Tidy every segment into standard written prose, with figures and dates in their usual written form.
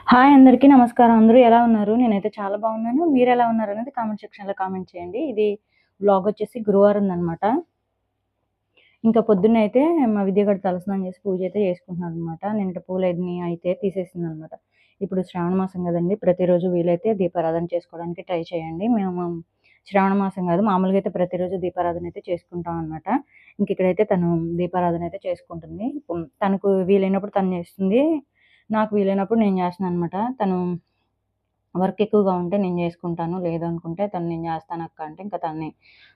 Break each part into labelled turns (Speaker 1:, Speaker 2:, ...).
Speaker 1: Hi అందరికీ నమస్కారం. అందరూ ఎలా ఉన్నారు? నేనైతే చాలా బాగున్నాను. మీరెలా ఉన్నారనేది కామెంట్ సెక్షన్‌లో కామెంట్ చేయండి. ఇది వ్లాగ్ వచ్చేసి గురువారందనమాట. ఇంకా పొద్దున్నయితే మా విద్యగాడు తలస్నానం చేసి పూజ అయితే చేసుకుంటున్నాడనమాట. నిన్నటి పూలన్నీ అయితే తీసేసిందనమాట. ఇప్పుడు శ్రావణ మాసం కదండీ! ప్రతిరోజు వీలైతే దీపారాధన చేసుకోవడానికి ట్రై చేయండి. మేము శ్రావణ మాసం కాదు మామూలుగా అయితే ప్రతిరోజు దీపారాధన అయితే చేసుకుంటాం అనమాట. ఇక్కడైతే తను దీపారాధన అయితే చేసుకుంటుంది. తనకు వీలైనప్పుడు తను చేస్తుంది. నాకు వీలైనప్పుడు నేను చేస్తున్నాననమాట. తను వర్క్ ఎక్కువగా ఉంటే నేను చేసుకుంటాను. లేదు అనుకుంటే నేను చేస్తానక్క అంటే ఇంకా తనని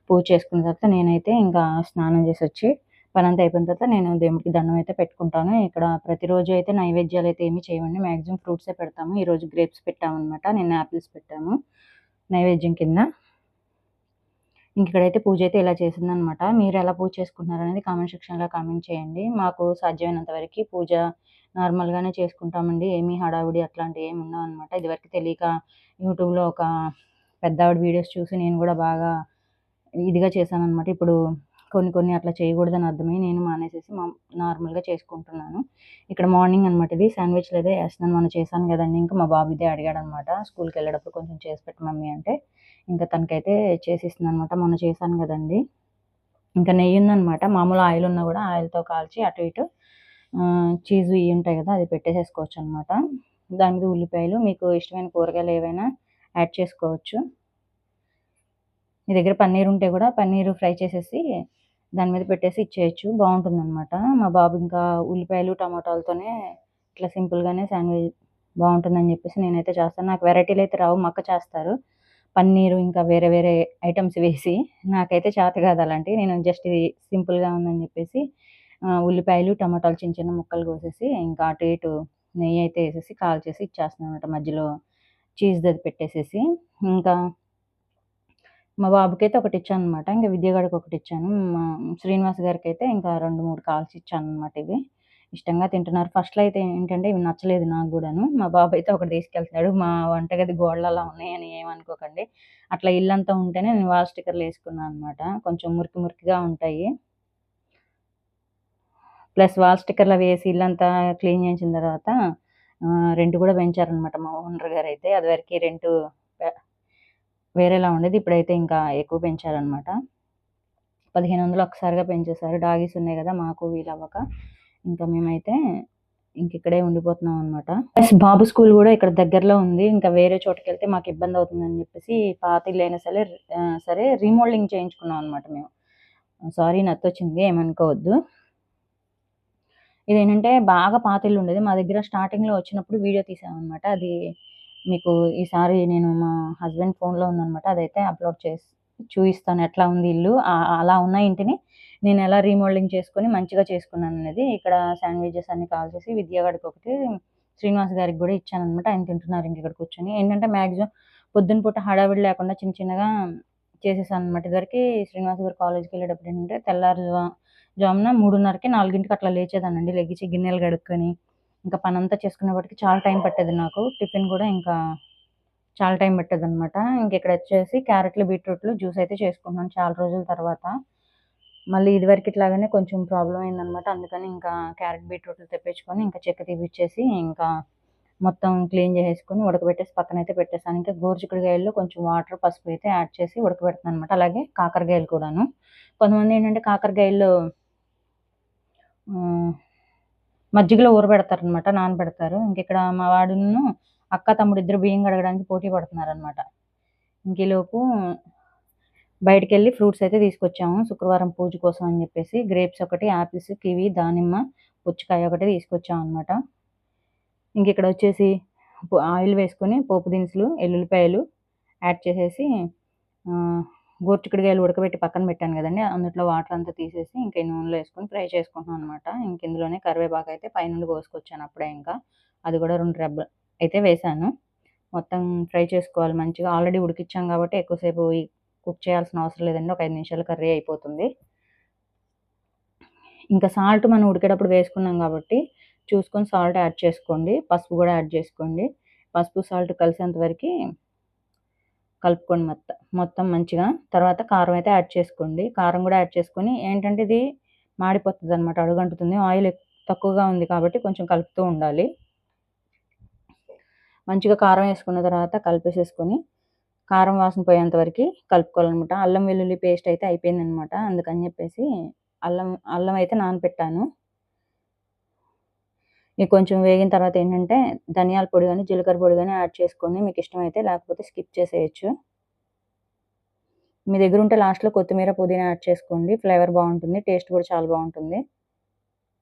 Speaker 1: పూజ చేసుకున్న తర్వాత నేనైతే ఇంకా స్నానం చేసొచ్చి పనంతా అయిపోయిన తర్వాత నేను దేవుడికి దండం అయితే పెట్టుకుంటాను. ఇక్కడ ప్రతిరోజు అయితే నైవేద్యాలు అయితే ఏమి చేయమండి. మాక్సిమం ఫ్రూట్సే పెడతాము. ఈరోజు గ్రేప్స్ పెట్టామనమాట. నిన్న యాపిల్స్ పెట్టాము నైవేద్యం కింద. ఇక్కడైతే పూజ అయితే ఇలా చేసిందనమాట. మీరు ఎలా పూజ చేసుకుంటున్నారనేది కామెంట్ సెక్షన్‌లో కామెంట్ చేయండి. మాకు సాధ్యమైనంత వరకి పూజ నార్మల్‌గానే చేసుకుంటామండి. ఏమీ హడావిడి అట్లాంటివి ఏమి ఉండవనమాట. ఇదివరకు తెలియక యూట్యూబ్‌లో ఒక పెద్దావిడ వీడియోస్ చూసి నేను కూడా బాగా ఇదిగా చేశాననమాట. ఇప్పుడు కొన్ని అట్లా చేయకూడదని అర్థమై నేను మానేసేసి నార్మల్‌గా చేసుకుంటున్నాను. ఇక్కడ మార్నింగ్ అనమాట ఇది శాండ్‌విచ్‌లు అయితే ఏస్తున్నాను. మొన్న చేశాను కదండీ! ఇంకా మా బాబు ఇదే అడిగాడనమాట. స్కూల్‌కెళ్ళేటప్పుడు కొంచెం చేసి పెట్టు మమ్మీ అంటే, ఇంకా తనకైతే చేసిస్తున్నాననమాట. మొన్న చేశాను కదండీ! ఇంకా నెయ్యి ఉందనమాట. మామూలు ఆయిల్ ఉన్నా కూడా ఆయిల్‌తో కాల్చి అటు ఇటు చీజ్ ఇయి ఉంటాయి కదా! అది పెట్టేసేసుకోవచ్చనమాట. దాని మీద ఉల్లిపాయలు మీకు ఇష్టమైన కూరగాయలు ఏవైనా యాడ్ చేసుకోవచ్చు. మీ దగ్గర పన్నీర్ ఉంటే కూడా పన్నీరు ఫ్రై చేసేసి దాని మీద పెట్టేసి ఇచ్చేయచ్చు. బావుంటుందనమాట. మా బాబు ఇంకా ఉల్లిపాయలు, టమాటాలతోనే ఇట్లా సింపుల్‌గానే శాండ్‌విచ్ బావుంటుందని చెప్పేసి నేనైతే చేస్తాను. నాకు వెరైటీలు అయితే రావు. మా అక్క చేస్తారు. పన్నీరు ఇంకా వేరే వేరే ఐటెమ్స్ వేసి. నాకైతే చేత కాదు అలాంటివి. నేను జస్ట్ ఇది సింపుల్‌గా ఉందని చెప్పేసి ఉల్లిపాయలు, టమాటాలు చిన్న చిన్న ముక్కలు కోసేసి ఇంకా అటు ఇటు నెయ్యి అయితే ఏసేసి కాల్చేసి ఇచ్చేస్తున్నానన్నమాట. మధ్యలో చీజ్‌దది పెట్టేసేసి. ఇంకా మా బాబుకైతే ఒకటిచ్చాననమాట. ఇంక విద్యగాడికి ఒకటిచ్చాను. మా శ్రీనివాస్ గారికైతే ఇంకా 2, 3 కాల్చి ఇచ్చాననమాట ఇవి. ఇష్టంగా తింటున్నారు. ఫస్ట్‌లో అయితే ఏంటంటే ఇవి నచ్చలేదు నాకు గూడాను. మా బాబయితే ఒకటి తీసుకెళ్తున్నాడు. మా వంటగది గోడలు అలా ఉన్నాయని ఏమనుకోకండి. అట్లా ఇల్లంతా ఉంటేనే నేను వాల్ స్టిక్కర్‌లేసుకున్నా అనమాట. కొంచెం మురికి మురికిగా ఉంటాయి. ప్లస్ వాల్ స్టిక్కర్‌లవి వేసి ఇల్లంతా క్లీన్ చేయించిన తర్వాత రెంట్ కూడా పెంచారనమాట మా ఓనర్ గారైతే. అదివరకి రెంటు పె వేరేలా ఉండేది. ఇప్పుడైతే ఇంకా ఎక్కువ పెంచారనమాట. 1500 ఒక్కసారిగా పెంచేశారు. డాగీస్ ఉన్నాయి గదా! మాకు వీలవ్వక. ఇంకా మేమైతే ఇక్కడే ఉండిపోతున్నాం అనమాట. ప్లస్ బాబు స్కూల్ గూడా ఇక్కడ దగ్గరలో ఉంది. ఇంకా వేరే చోటుకెళ్తే మాకు ఇబ్బందవుతుందని జెప్పేసి పాత ఇల్లైనా సరే రీమోడలింగ్ చేయించుకున్నాం అనమాట మేము. సారీ నత్తొచ్చింది ఏమనుకోవద్దు. ఇదేంటంటే బాగా పాత ఇల్లుండేది. మా దగ్గర స్టార్టింగ్‌లో వచ్చినప్పుడు వీడియో తీసామనమాట. అది మీకు ఈసారి నేను మా హస్బెండ్ ఫోన్‌లో ఉందనమాట. అదైతే అప్‌లోడ్ చేసి చూయిస్తాను ఎట్లా ఉంది ఇల్లు. అలా ఉన్న ఇంటిని నేనెలా రీమోడలింగ్ చేసుకొని మంచిగా చేసుకున్నాననేది. ఇక్కడ శాండ్‌విచెస్ అన్నీ కాల్చేసి విద్యావాడికొకటి, శ్రీనివాస్ గారికి గూడా ఇచ్చాననమాట. ఆయన తింటున్నారు ఇంకిక్కడ కూర్చొని. ఏంటంటే మాక్సిమం పొద్దున పూట హడావిడి లేకుండా చిన్న చిన్నగా చేసేసాననమాట. ఇదివరకి శ్రీనివాస్ గారు కాలేజ్‌కెళ్ళేటప్పుడు ఏంటంటే జామున 3:30కి 4కి అట్లా లేచేదాన్నండి. లెగిచి గిన్నెలు కడుక్కొని, ఇంకా పనంతా చేసుకునేప్పటికి చాలా టైం పట్టేది నాకు. టిఫిన్ గూడా ఇంకా చాలా టైం పట్టేదనమాట. ఇంకిక్కడొచ్చేసి క్యారెట్లు, బీట్రూట్లు జ్యూస్ అయితే చేసుకుంటున్నాను చాలా రోజుల తర్వాత. మళ్ళీ ఇదివరకిట్లాగానే కొంచెం ప్రాబ్లమ్ అయిందనమాట. అందుకని ఇంకా క్యారెట్, బీట్రూట్లు తెప్పించుకొని ఇంకా చెక్కు తీపిచ్చేసి ఇంకా మొత్తం క్లీన్ చేసేసుకొని ఉడకబెట్టేసి పక్కనైతే పెట్టేసాను. ఇంకా గోరుచిక్కుడుకాయల్లో కొంచెం వాటర్, పసుపు అయితే యాడ్ చేసి ఉడకబెడుతున్నాననమాట. అలాగే కాకరకాయలు కూడాను. కొంతమందేంటంటే కాకరకాయల్లో మజ్జిగలో ఊరబెడతారనమాట. నానబెడతారు. ఇంకిక్కడ మా వాడును, అక్క, తమ్ముడు ఇద్దరు బియ్యం కడగడానికి పోటీ పడుతున్నారనమాట. ఈలోపు బయటికెళ్ళి ఫ్రూట్స్ అయితే తీసుకొచ్చాము. శుక్రవారం పూజ కోసం అని చెప్పేసి. గ్రేప్స్ ఒకటి, యాపిల్స్, కివి, దానిమ్మ, పుచ్చకాయ ఒకటి తీసుకొచ్చామనమాట. ఇంకిక్కడొచ్చేసి ఆయిల్ వేసుకొని పోపు దినుసులు, ఎల్లుల్లిపాయలు యాడ్ చేసేసి గోరుచిక్కుడుకాయలు ఉడకబెట్టి పక్కన పెట్టాను గదండీ! అందులో వాటర్ అంతా తీసేసి ఇంక ఈ నూనెలో ఏసుకొని ఫ్రై చేసుకుంటున్నాం అనమాట. ఇందులోనే కరివేపాకైతే పైనుండి కోసుకొచ్చాను అప్పుడే ఇంకా. అది గూడా 2 రెబ్బలు అయితే వేశాను. మొత్తం ఫ్రై చేసుకోవాలి మంచిగా. ఆల్రెడీ ఉడికిచ్చాం కాబట్టి ఎక్కువసేపు కుక్ చేయాల్సిన అవసరం లేదండి. ఒక 5 నిమిషాలు కర్రీ అయిపోతుంది. ఇంకా సాల్ట్ మనం ఉడికేటప్పుడు వేసుకున్నాం కాబట్టి చూసుకొని సాల్ట్ యాడ్ చేసుకోండి. పసుపు గూడా యాడ్ చేసుకోండి. పసుపు, సాల్ట్ కలిసేంత వరకి కలుపుకోండి మొత్తం మంచిగా. తర్వాత కారం అయితే యాడ్ చేసుకోండి. కారం గూడా యాడ్ చేసుకొని ఏంటంటే ఇది మాడిపోతదనమాట. అడుగంటుతుంది. ఆయిల్ తక్కువగా ఉంది కాబట్టి కొంచెం కలుపుతూ ఉండాలి. మంచిగా కారం వేసుకున్న తర్వాత కలిపేసేసుకొని కారం వాసన పోయేంత వరకు కలుపుకోవాలనమాట. అల్లం వెల్లుల్లి పేస్ట్ అయితే అయిపోయిందనమాట. అందుకని చెప్పేసి అల్లం అల్లం అయితే నానపెట్టాను. ఇది కొంచెం వేగిన తర్వాత ఏంటంటే ధనియాల పొడి గాని, జీలకర్ర పొడి గాని యాడ్ చేసుకోండి మీకిష్టమైతే. లేకపోతే స్కిప్ చేసేయొచ్చు. మీ దగ్గరుంటే లాస్ట్‌లో కొత్తిమీర, పుదీనా యాడ్ చేసుకోండి. ఫ్లేవర్ బావుంటుంది. టేస్ట్ కూడా చాలా బావుంటుంది.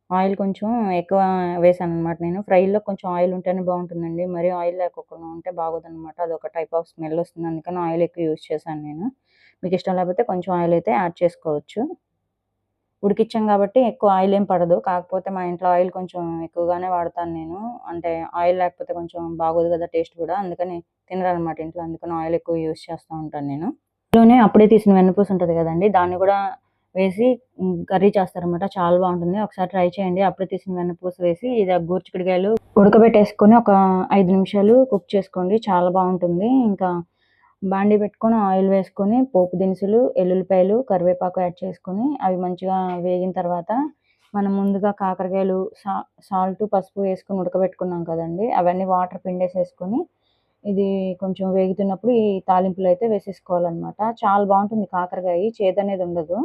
Speaker 1: ఆయిల్ కొంచెం ఎక్కువ వేశాననమాట నేను. ఫ్రైలో కొంచెం ఆయిల్ ఉంటేనే బావుంటుందండి. మరీ ఆయిల్ లేకోకుండా ఉంటే బాగోదనమాట. అదొక టైప్ ఆఫ్ స్మెల్ వస్తుంది. అందుకని ఆయిల్ ఎక్కువ యూజ్ చేశాను నేను. మీకిష్టం లేకపోతే కొంచెం ఆయిల్ అయితే యాడ్ చేసుకోవచ్చు. ఉడికిచ్చాం కాబట్టి ఎక్కువ ఆయిల్ ఏం పడదు. కాకపోతే మా ఇంట్లో ఆయిల్ కొంచెం ఎక్కువగానే వాడతాను నేను. అంటే ఆయిల్ లేకపోతే కొంచెం బాగోదు కదా టేస్ట్ కూడా. అందుకని తినరనమాట ఇంట్లో. అందుకని ఆయిల్ ఎక్కువ యూజ్ చేస్తా ఉంటాను నేను. ఇందులోనే అప్పుడే తీసిన వెన్నపూస ఉంటది కదండీ! దాన్ని కూడా వేసి కర్రీ చేస్తారనమాట. చాలా బావుంటుంది. ఒకసారి ట్రై చేయండి. అప్పుడే తీసిన వెన్నపూస వేసి ఇది గోరుచిక్కుడుకాయలు ఉడకబెట్టేసుకొని ఒక 5 నిమిషాలు కుక్ చేసుకోండి. చాలా బావుంటుంది. ఇంకా బాండీ పెట్టుకొని ఆయిల్ వేసుకొని పోపు దినుసులు, ఎల్లుల్లిపాయలు, కరివేపాకు యాడ్ చేసుకొని అవి మంచిగా వేగిన తర్వాత మనం ముందుగా కాకరకాయలు సాల్ట్, పసుపు వేసుకొని ఉడకబెట్టుకున్నాం కదండీ! అవన్నీ వాటర్ పిండేసేసుకొని ఇది కొంచెం వేగుతున్నప్పుడు ఈ తాలింపులో అయితే వేసేసుకోవాలనమాట. చాలా బావుంటుంది కాకరకాయ. చేదనేది ఉండదు.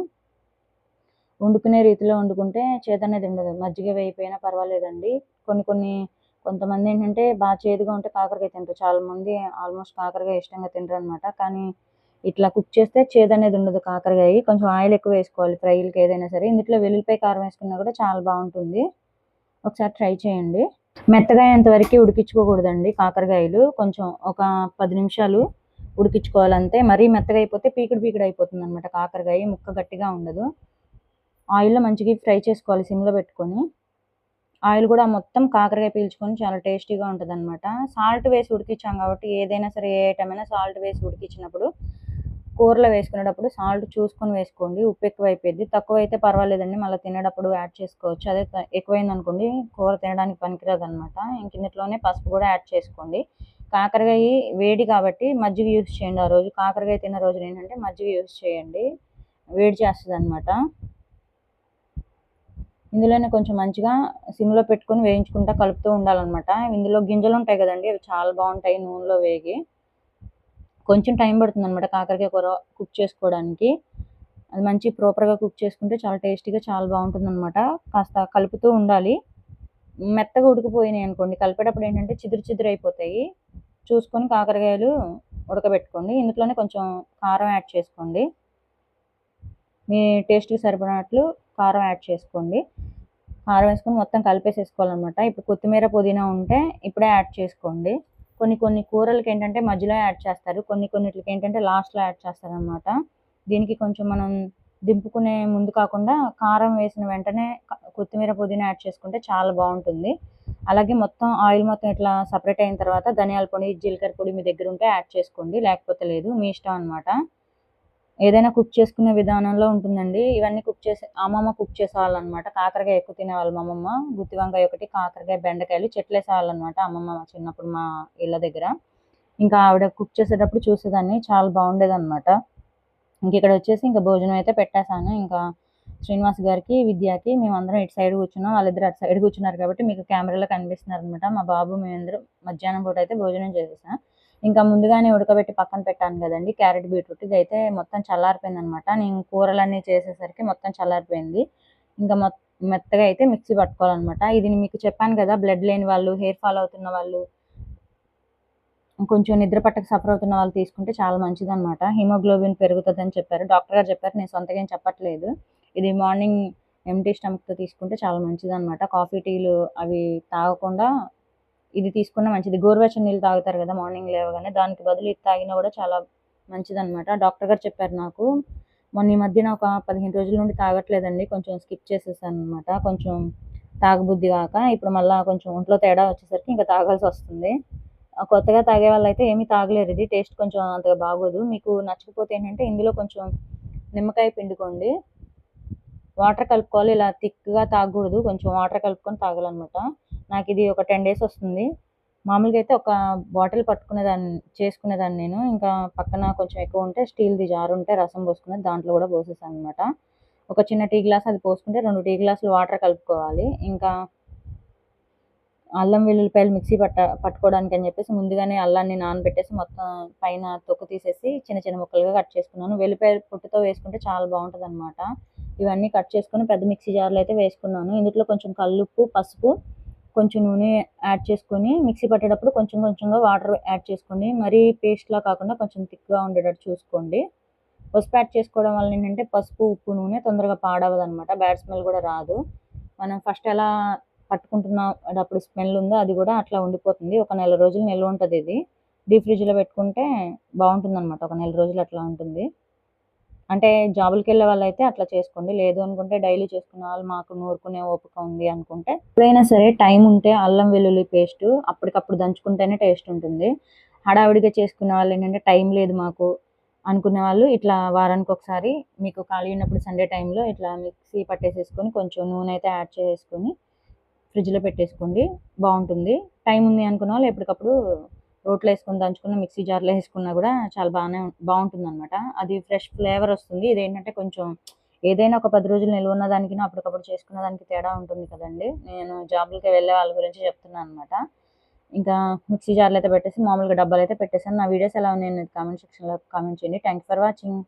Speaker 1: వండుకునే రీతిలో వండుకుంటే చేదనేది ఉండదు. మజ్జిగ వేయకపోయినా పర్వాలేదండి. కొంతమందేంటంటే చేదుగా ఉంటే కాకరకాయ తినరు. చాలామంది ఆల్మోస్ట్ కాకరకాయ ఇష్టంగా తినరనమాట. కానీ ఇట్లా కుక్ చేస్తే చేదనేది ఉండదు కాకరకాయ. కొంచెం ఆయిల్ ఎక్కువ వేసుకోవాలి ఫ్రైలకి ఏదైనా సరే. ఇందులో వెల్లుల్లిపాయ కారం వేసుకున్నా కూడా చాలా బావుంటుంది. ఒకసారి ట్రై చేయండి. మెత్తగా అయ్యేంత వరకు ఉడికించుకోకూడదండి కాకరకాయలు. కొంచెం ఒక 10 నిమిషాలు ఉడికించుకోవాలంతే. మరీ మెత్తగా అయిపోతే పీకుడు అయిపోతుందనమాట కాకరకాయ. ముక్క గట్టిగా ఉండదు. ఆయిల్‌లో మంచిగా ఫ్రై చేసుకోవాలి సిమ్‌లో పెట్టుకొని. ఆయిల్ కూడా మొత్తం కాకరకాయ పీల్చుకొని చాలా టేస్టీగా ఉంటదనమాట. సాల్ట్ వేసి ఉడికిచ్చాం కాబట్టి ఏదైనా సరే ఏ ఐటెమ్ అయినా సాల్ట్ వేసి ఉడికిచ్చినప్పుడు కూరలో వేసుకునేటప్పుడు సాల్ట్ చూసుకొని వేసుకోండి. ఉప్పు ఎక్కువైపోయిద్ది. తక్కువైతే పర్వాలేదండి. మళ్ళీ తినేటప్పుడు యాడ్ చేసుకోవచ్చు. అదే ఎక్కువైందనుకోండి కూర తినడానికి పనికిరాదనమాట. ఇంక ఇందులోనే పసుపు కూడా యాడ్ చేసుకోండి. కాకరకాయ వేడి కాబట్టి మజ్జిగ యూజ్ చేయండి ఆ రోజు. కాకరకాయ తిన్న రోజున ఏంటంటే మజ్జిగ యూజ్ చేయండి. వేడి చేస్తదనమాట. ఇందులోనే కొంచెం మంచిగా సిమ్‌లో పెట్టుకొని వేయించుకుంటా కలుపుతూ ఉండాలనమాట. ఇందులో గింజలుంటాయి కదండీ! అవి చాలా బావుంటాయి నూనెలో వేగి. కొంచెం టైం పడుతుందనమాట కాకరకాయ కూర కుక్ చేసుకోవడానికి. అది మంచి ప్రాపర్‌గా కుక్ చేసుకుంటే చాలా టేస్టీగా చాలా బావుంటుందనమాట. కాస్త కలుపుతూ ఉండాలి. మెత్తగా ఉడికిపోయినాయనుకోండి కలిపేటప్పుడు ఏంటంటే చిదురు అయిపోతాయి. చూసుకొని కాకరకాయలు ఉడకబెట్టుకోండి. ఇందులోనే కొంచెం కారం యాడ్ చేసుకోండి. మీ టేస్ట్‌కి సరిపడినట్లు కారం యాడ్ చేసుకోండి. కారం వేసుకొని మొత్తం కలిపేసేసుకోవాలనమాట. ఇప్పుడు కొత్తిమీర, పుదీనా ఉంటే ఇప్పుడే యాడ్ చేసుకోండి. కొన్ని కూరలకేంటంటే మధ్యలో యాడ్ చేస్తారు. కొన్నిట్లకేంటంటే లాస్ట్‌లో యాడ్ చేస్తారనమాట. దీనికి కొంచెం మనం దింపుకునే ముందు కాకుండా కారం వేసిన వెంటనే కొత్తిమీర, పుదీనా యాడ్ చేసుకుంటే చాలా బావుంటుంది. అలాగే ఆయిల్ మొత్తం ఇట్లా సెపరేట్ అయిన తర్వాత ధనియాల పొడి, జీలకర్ర పొడి మీ దగ్గరుంటే యాడ్ చేసుకోండి. లేకపోతే లేదు. మీ ఇష్టం అనమాట. ఏదైనా కుక్ చేసుకునే విధానంలో ఉంటుందండి. ఇవన్నీ అమ్మమ్మ కుక్ చేసేవాళ్ళనమాట. కాకరకాయ ఎక్కువ తినేవాళ్ళు మా అమ్మమ్మ. గుత్తి వంకాయ ఒకటి, కాకరకాయ, బెండకాయలు చెట్లేసేవాళ్ళనమాట అమ్మమ్మ చిన్నప్పుడు మా ఇళ్ళ దగ్గర. ఇంకా ఆవిడ కుక్ చేసేటప్పుడు చూసేదాన్ని. చాలా బావుండేదనమాట. ఇంకిక్కడొచ్చేసి ఇంకా భోజనం అయితే పెట్టేశాను. ఇంకా శ్రీనివాస్ గారికి, విద్యకి మేమందరం ఇటు సైడ్ కూర్చున్నాం. వాళ్ళిద్దరు అటు సైడ్ కూర్చున్నారు కాబట్టి మీకు కెమెరాలో కనిపిస్తున్నారనమాట. మా బాబు మేమందరం మధ్యాహ్నం పూటైతే భోజనం చేసేసాం. ఇంకా ముందుగానే ఉడకబెట్టి పక్కన పెట్టాను కదండీ క్యారెట్, బీట్రూట్. ఇదైతే మొత్తం చల్లారిపోయిందనమాట. నేను కూరలన్నీ చేసేసరికి మొత్తం చల్లారిపోయింది. ఇంకా మెత్తగా అయితే మిక్సీ పట్టుకోవాలనమాట. ఇది మీకు చెప్పాను కదా బ్లడ్ లేని వాళ్ళు, హెయిర్ ఫాల్ అవుతున్న వాళ్ళు, కొంచెం నిద్ర పట్టక సఫర్ అవుతున్న వాళ్ళు తీసుకుంటే చాలా మంచిదనమాట. హిమోగ్లోబిన్ పెరుగుతదని చెప్పారు. డాక్టర్ గారు చెప్పారు. నేను సొంతగా ఏం చెప్పట్లేదు. ఇది మార్నింగ్ ఎంప్టీ స్టమక్‌తో తీసుకుంటే చాలా మంచిదనమాట. కాఫీ, టీలు అవి తాగకుండా ఇది తీసుకున్న మంచిది. గోరువెచ్చని నీళ్ళు తాగుతారు కదా మార్నింగ్ లేవగానే. దానికి బదులు ఇది తాగినా కూడా చాలా మంచిదనమాట. డాక్టర్ గారు చెప్పారు నాకు. ఈ మధ్యన ఒక 15 రోజుల నుండి తాగట్లేదండి. కొంచెం స్కిప్ చేసేసాననమాట. కొంచెం తాగబుద్ధి గాక. ఇప్పుడు మళ్ళా కొంచెం ఒంట్లో తేడా వచ్చేసరికి ఇంకా తాగాల్సొస్తుంది. కొత్తగా తాగే వాళ్ళైతే ఏమీ తాగలేరు ఇది. టేస్ట్ కొంచెం అంతగా బాగోదు. మీకు నచ్చకపోతే ఏంటంటే ఇందులో కొంచెం నిమ్మకాయ పిండుకోండి. వాటర్ కలుపుకోవాలి. ఇలా థిక్‌గా తాగకూడదు. కొంచెం వాటర్ కలుపుకొని తాగాలనమాట. నాకిది ఒక 10 డేస్ వస్తుంది. మామూలుగా అయితే ఒక బాటిల్ చేసుకునేదాన్ని నేను. ఇంకా పక్కన కొంచెం ఎక్కువ ఉంటే స్టీల్‌ది జార్ ఉంటే రసం పోసుకునేది. దాంట్లో కూడా పోసేసాననమాట. ఒక చిన్న టీ గ్లాస్ అది పోసుకుంటే 2 టీ గ్లాసులు వాటర్ కలుపుకోవాలి. ఇంకా అల్లం వెల్లుల్లిపాయలు మిక్సీ పట్టుకోవడానికి అని చెప్పేసి ముందుగానే అల్లాన్ని నానబెట్టేసి మొత్తం పైన తొక్కు తీసేసి చిన్న చిన్న ముక్కలుగా కట్ చేసుకున్నాను. వెల్లిపాయ పొట్టుతో వేసుకుంటే చాలా బాగుంటుందన్నమాట. ఇవన్నీ కట్ చేసుకొని పెద్ద మిక్సీ జార్లో అయితే వేసుకున్నాను. ఇందులో కొంచెం కల్లుప్పు, పసుపు, కొంచెం నూనె యాడ్ చేసుకొని మిక్సీ పట్టేటప్పుడు కొంచెం కొంచెంగా వాటర్ యాడ్ చేసుకోండి. మరీ పేస్ట్లా కాకుండా కొంచెం థిక్గా ఉండేటట్టు చూసుకోండి. పసుపు యాడ్ చేసుకోవడం వల్ల ఏంటంటే పసుపు, ఉప్పు, నూనె తొందరగా పాడవదనమాట. బ్యాడ్ స్మెల్ కూడా రాదు. మనం ఫస్ట్ ఎలా పట్టుకుంటున్నాం అప్పుడు స్మెల్ ఉందో అది కూడా అట్లా ఉండిపోతుంది. ఒక నెల రోజులు నిల్వ ఉంటుంది. ఇది డీప్ ఫ్రిడ్జ్లో పెట్టుకుంటే బాగుంటుంది అనమాట. ఒక నెల రోజులు అట్లా ఉంటుంది. అంటే జాబులకి వెళ్ళే వాళ్ళైతే అట్లా చేసుకోండి. లేదు అనుకుంటే డైలీ చేసుకునే వాళ్ళు మాకు నూరుకునే ఓపిక ఉంది అనుకుంటే ఎప్పుడైనా సరే టైం ఉంటే అల్లం వెల్లుల్లి పేస్ట్ అప్పటికప్పుడు దంచుకుంటేనే టేస్ట్ ఉంటుంది. హడావిడిగా చేసుకునే వాళ్ళు ఏంటంటే టైం లేదు మాకు అనుకునే వాళ్ళు ఇట్లా వారానికి ఒకసారి మీకు ఖాళీ ఉన్నప్పుడు సండే టైంలో ఇట్లా మిక్సీ పట్టేసేసుకొని కొంచెం నూనె అయితే యాడ్ చేసుకొని ఫ్రిడ్జ్లో పెట్టేసుకోండి. బాగుంటుంది. టైం ఉంది అనుకున్న వాళ్ళు ఎప్పటికప్పుడు రోట్లో వేసుకొని దంచుకున్న మిక్సీ జార్లో వేసుకున్నా కూడా చాలా బాగుంటుంది అనమాట. అది ఫ్రెష్ ఫ్లేవర్ వస్తుంది. ఇదేంటంటే కొంచెం ఏదైనా ఒక 10 రోజులు నిల్వ ఉన్న దానికి అప్పటికప్పుడు చేసుకున్న దానికి తేడా ఉంటుంది కదండి. నేను జాబులకి వెళ్ళే వాళ్ళ గురించి చెప్తున్నాను అనమాట. ఇంకా మిక్సీ జార్లో అయితే పెట్టేసి మామూలుగా డబ్బాలు అయితే పెట్టేసాను. నా వీడియోస్ ఎలా ఉన్నాయని కామెంట్ సెక్షన్లో కామెంట్ చేయండి. Thank for watching.